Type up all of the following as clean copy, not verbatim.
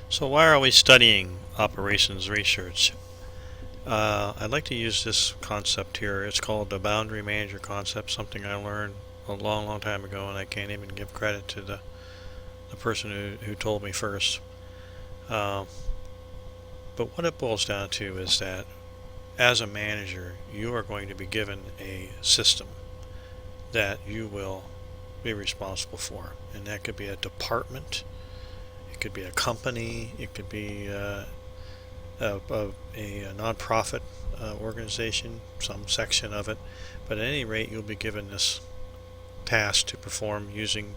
So why are we studying operations research? I'd like to use this concept here. It's called the boundary manager concept, something I learned a long time ago, and I can't even give credit to the person who told me first. Uh, but what it boils down to is that as a manager, you are going to be given a system that you will be responsible for. And that could be a department, it could be a company, it could be a nonprofit organization, some section of it. But at any rate, you'll be given this task to perform using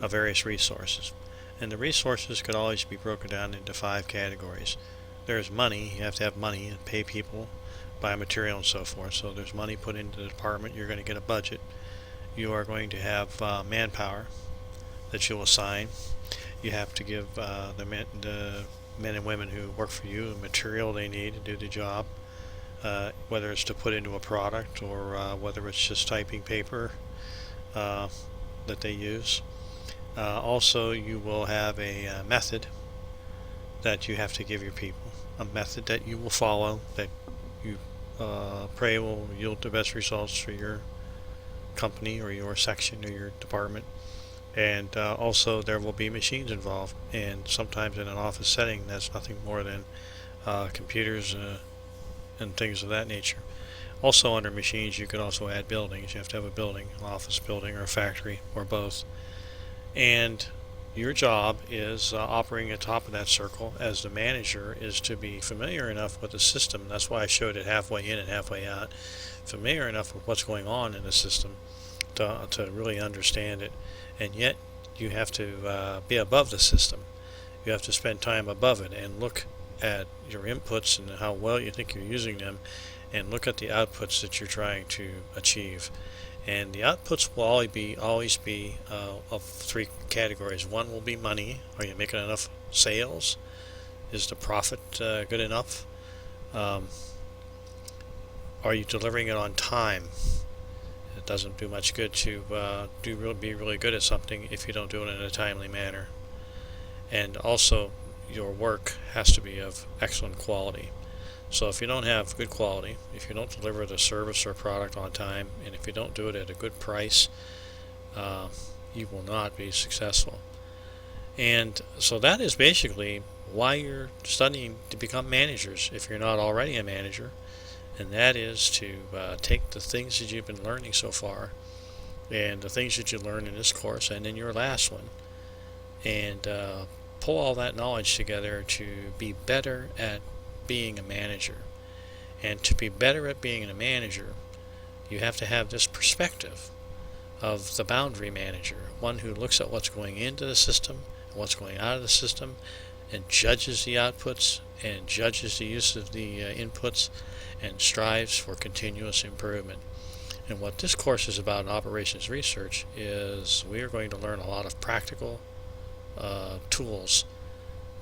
various resources. And the resources could always be broken down into 5 categories. There's money, you have to have money and pay people, buy material and so forth. So there's money put into the department, you're going to get a budget. You are going to have manpower that you'll assign. You have to give the men and women who work for you the material they need to do the job, whether it's to put into a product or whether it's just typing paper that they use. Also, you will have a method that you have to give your people, a method that you will follow, that you pray will yield the best results for your company or your section or your department. And also there will be machines involved, and sometimes in an office setting that's nothing more than computers and things of that nature. Also under machines you could also add buildings. You have to have a building, an office building or a factory or both. And your job is operating at the top of that circle as the manager is to be familiar enough with the system. That's why I showed it halfway in and halfway out. Familiar enough with what's going on in the system to really understand it. And yet you have to be above the system. You have to spend time above it and look at your inputs and how well you think you're using them, and look at the outputs that you're trying to achieve. And the outputs will always be of 3 categories. One will be money. Are you making enough sales? Is the profit good enough? Are you delivering it on time? It doesn't do much good to be really good at something if you don't do it in a timely manner. And also, your work has to be of excellent quality. So if you don't have good quality, if you don't deliver the service or product on time, and if you don't do it at a good price, you will not be successful. And so that is basically why you're studying to become managers if you're not already a manager. And that is to take the things that you've been learning so far, and the things that you learned in this course and in your last one, and pull all that knowledge together to be better at being a manager. And to be better at being a manager, you have to have this perspective of the boundary manager, one who looks at what's going into the system and what's going out of the system, and judges the outputs and judges the use of the inputs, and strives for continuous improvement. And what this course is about in operations research is we are going to learn a lot of practical tools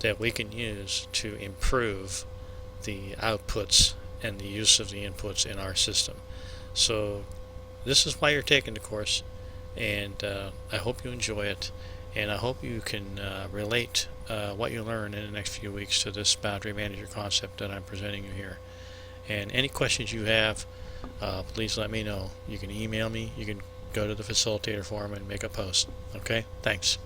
that we can use to improve the outputs and the use of the inputs in our system. So this is why you're taking the course, and I hope you enjoy it, and I hope you can relate what you learn in the next few weeks to this boundary manager concept that I'm presenting you here. And any questions you have, please let me know. You can email me, you can go to the facilitator forum and make a post. Okay? Thanks.